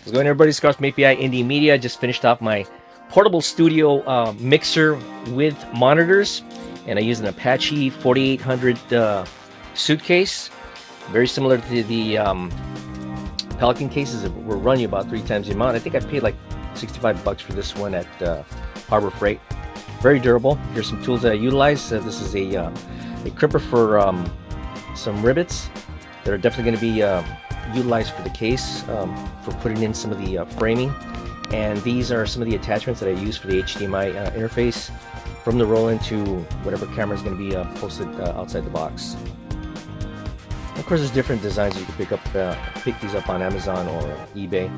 What's going on, everybody? It's Scars from API Indie Media. Just finished off my portable studio mixer with monitors, and I used an Apache 4800 suitcase, very similar to the Pelican cases that were running about 3 times the amount. I think I paid like $65 for this one at Harbor Freight. Very durable. Here's some tools that I utilize. This is a crimper for some rivets that are definitely going to be utilized for the case, for putting in some of the framing. And these are some of the attachments that I use for the HDMI interface from the Roland to whatever camera is going to be posted outside the box. Of course, there's different designs you can pick these up on Amazon or eBay.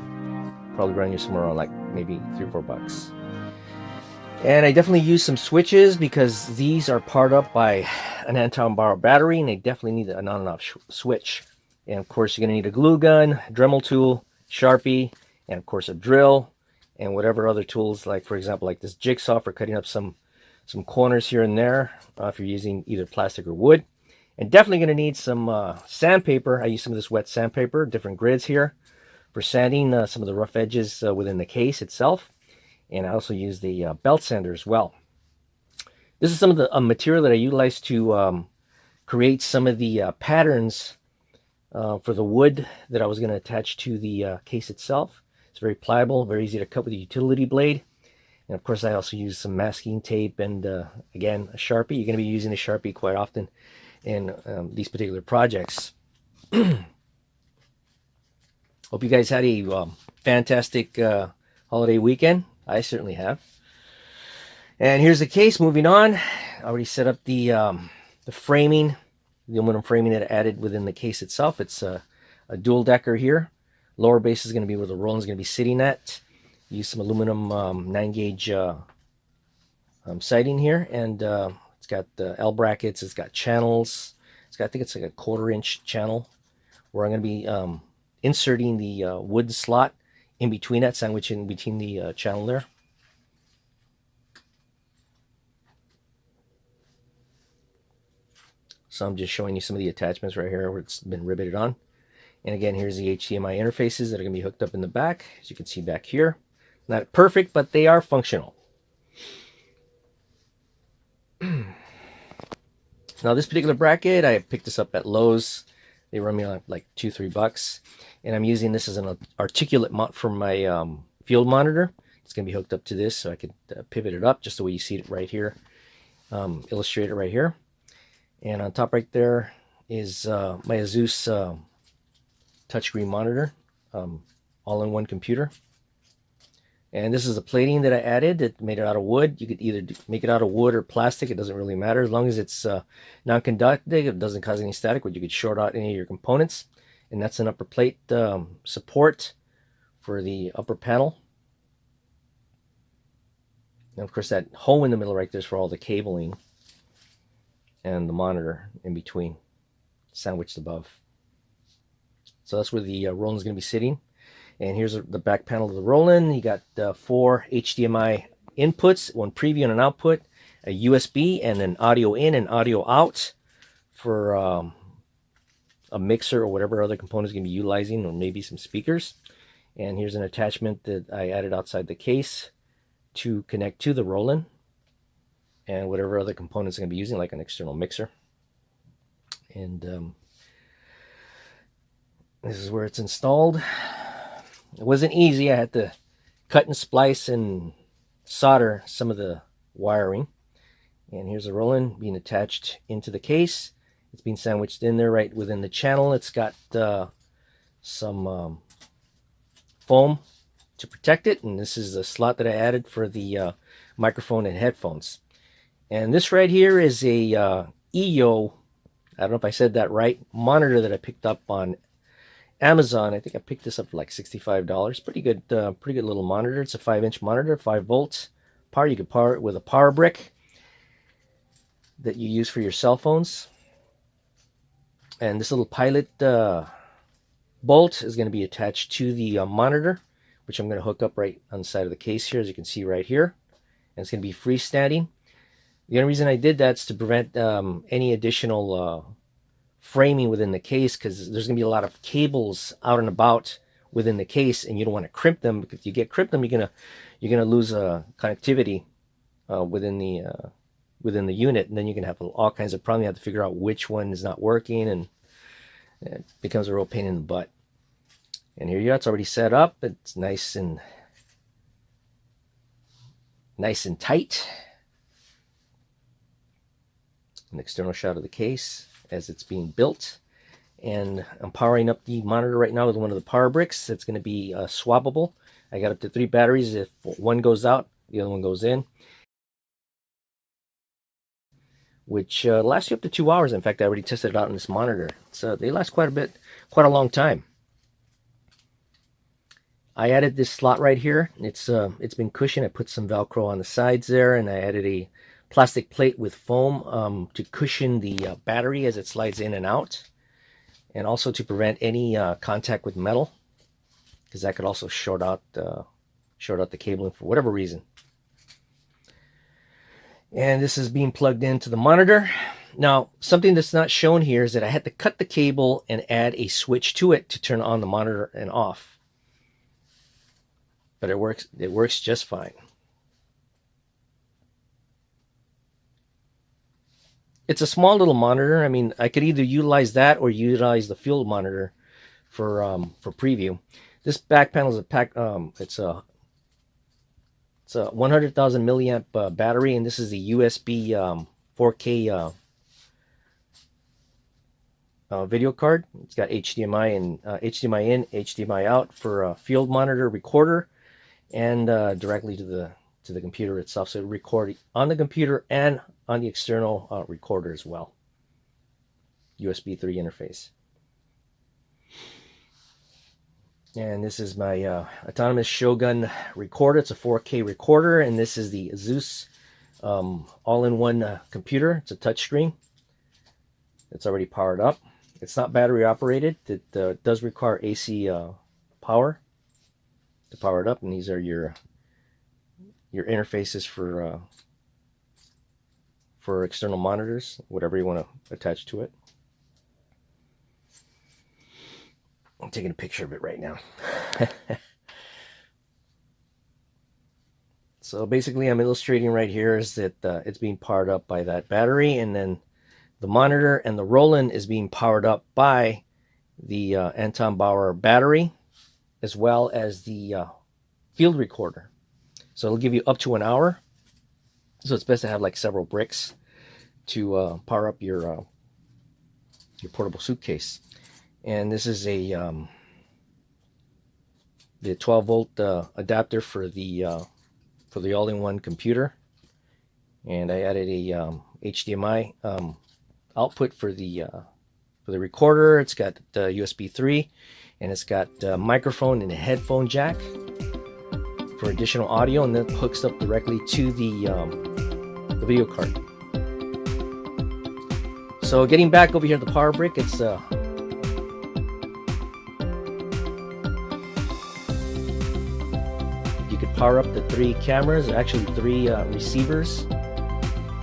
Probably run you somewhere around like maybe $3 or $4. And I definitely use some switches because these are powered up by an Anton Bauer battery, and they definitely need an on and off switch. And of course, you're going to need a glue gun, Dremel tool, Sharpie, and of course a drill, and whatever other tools, like for example, like this jigsaw for cutting up some corners here and there, if you're using either plastic or wood. And definitely going to need some sandpaper. I use some of this wet sandpaper, different grids here, for sanding some of the rough edges within the case itself. And I also use the belt sander as well. This is some of the material that I utilize to create some of the patterns for the wood that I was going to attach to the case itself. It's very pliable, very easy to cut with a utility blade. And of course, I also use some masking tape and again, a Sharpie. You're going to be using a Sharpie quite often in these particular projects. Hope you guys had a fantastic holiday weekend. I certainly have. And here's the case. Moving on, I already set up the framing, the aluminum framing that I added within the case itself. It's a dual decker here. Lower base is going to be where the Roland's going to be sitting at. Use some aluminum 9-gauge siding here, and it's got L brackets. It's got channels. I think it's like a 1/4-inch channel where I'm going to be inserting the wood slot in between that, sandwich in between the channel there. So I'm just showing you some of the attachments right here where it's been riveted on. And again, here's the HDMI interfaces that are going to be hooked up in the back, as you can see back here. Not perfect, but they are functional. Now this particular bracket, I picked this up at Lowe's. They run me like $2-3, and I'm using this as an articulate mount for my field monitor. It's going to be hooked up to this, so I can pivot it up just the way you see it right here, illustrated right here. And on top right there is my Asus touchscreen monitor, all-in-one computer. And this is a plating that I added that made it out of wood. You could either make it out of wood or plastic. It doesn't really matter. As long as it's non-conducting, it doesn't cause any static, but you could short out any of your components. And that's an upper plate support for the upper panel. And of course, that hole in the middle right there is for all the cabling and the monitor in between, sandwiched above. So that's where the Roland's going to be sitting. And here's the back panel of the Roland. You got 4 HDMI inputs, 1 preview and an output, a USB, and an audio in and audio out for a mixer or whatever other components going to be utilizing, or maybe some speakers. And here's an attachment that I added outside the case to connect to the Roland and whatever other components I'm going to be using, like an external mixer. And this is where it's installed. It wasn't easy. I had to cut and splice and solder some of the wiring. And here's a Roland being attached into the case. It's being sandwiched in there right within the channel. It's got some foam to protect it. And this is the slot that I added for the microphone and headphones. And this right here is a EO, I don't know if I said that right, monitor that I picked up on Amazon. I think I picked this up for like $65. Pretty good little monitor. It's a 5-inch monitor, 5 volts power. You can power it with a power brick that you use for your cell phones. And this little pilot bolt is going to be attached to the monitor, which I'm going to hook up right on the side of the case here, as you can see right here. And it's going to be freestanding. The only reason I did that is to prevent any additional framing within the case, because there's going to be a lot of cables out and about within the case, and you don't want to crimp them, because if you get crimped them, you're gonna lose connectivity within the unit, and then you can have all kinds of problems. You have to figure out which one is not working, and it becomes a real pain in the butt. And here you are, it's already set up. It's nice and tight. An external shot of the case as it's being built. And I'm powering up the monitor right now with one of the power bricks. It's going to be swappable. I got up to 3 batteries. If one goes out, the other one goes in, which lasts you up to 2 hours. In fact, I already tested it out on this monitor. So they last quite a long time. I added this slot right here. It's been cushioned. I put some Velcro on the sides there, and I added a plastic plate with foam to cushion the battery as it slides in and out, and also to prevent any contact with metal, because that could also short out the cabling for whatever reason. And this is being plugged into the monitor. Now, something that's not shown here is that I had to cut the cable and add a switch to it to turn on the monitor and off. But it works just fine. It's a small little monitor. I mean, I could either utilize that or utilize the field monitor for preview. This back panel is it's a 100,000 milliamp battery, and this is the USB 4K video card. It's got HDMI and HDMI in, HDMI out for a field monitor recorder, and directly to the computer itself, so it record on the computer and on the external recorder as well. USB 3 interface. And this is my autonomous Shogun recorder. It's a 4K recorder, and this is the Zeus all-in-one computer. It's a touchscreen. It's already powered up. It's not battery operated. It does require AC power to power it up, and these are your interfaces for external monitors, whatever you want to attach to it. I'm taking a picture of it right now. So basically, I'm illustrating right here is that it's being powered up by that battery, and then the monitor and the Roland is being powered up by the Anton Bauer Battery, as well as the field recorder. So it'll give you up to an hour. So it's best to have like several bricks to power up your portable suitcase. And this is the 12-volt adapter for the all-in-one computer. And I added a HDMI output for the recorder. It's got USB 3, and it's got a microphone and a headphone jack for additional audio, and then hooks up directly to the video card. So getting back over here to the power brick, it's you could power up the 3 cameras, actually 3 receivers,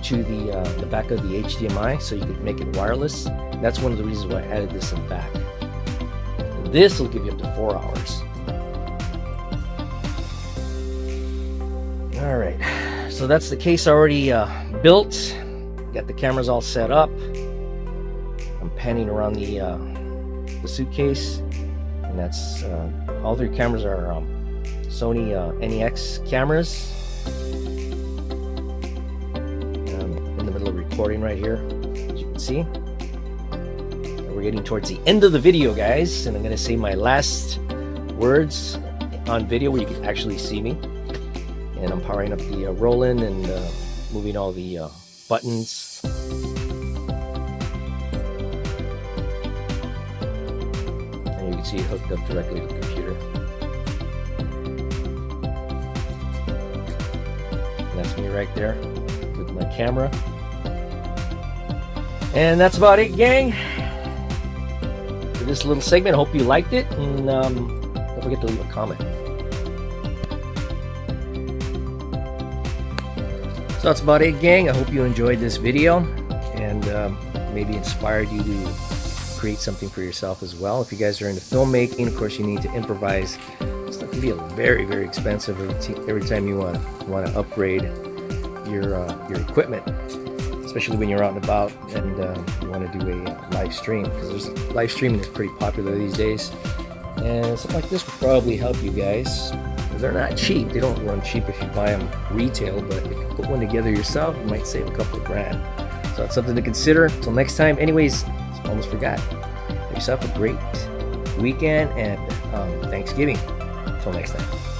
to the back of the HDMI, so you could make it wireless. That's one of the reasons why I added this in the back. This will give you up to 4 hours. All right, so that's the case already built. Got the cameras all set up. I'm panning around the suitcase, and that's all 3 cameras are Sony NEX cameras. In the middle of recording right here, as you can see. We're getting towards the end of the video, guys, and I'm going to say my last words on video where you can actually see me. And I'm powering up the Roland and moving all the buttons. And you can see it hooked up directly to the computer. And that's me right there with my camera. And that's about it, gang, for this little segment. I hope you liked it, and don't forget to leave a comment. So that's about it, gang. I hope you enjoyed this video, and maybe inspired you to create something for yourself as well. If you guys are into filmmaking, of course, you need to improvise. Stuff can be very, very expensive every time you want to upgrade your equipment, especially when you're out and about and you want to do a live stream, because live streaming is pretty popular these days. And something like this would probably help you guys. They're not cheap. They don't run cheap if you buy them retail, but if you put one together yourself, you might save a couple of grand. So that's something to consider. Until next time, anyways, almost forgot. Have yourself a great weekend and Thanksgiving. Until next time.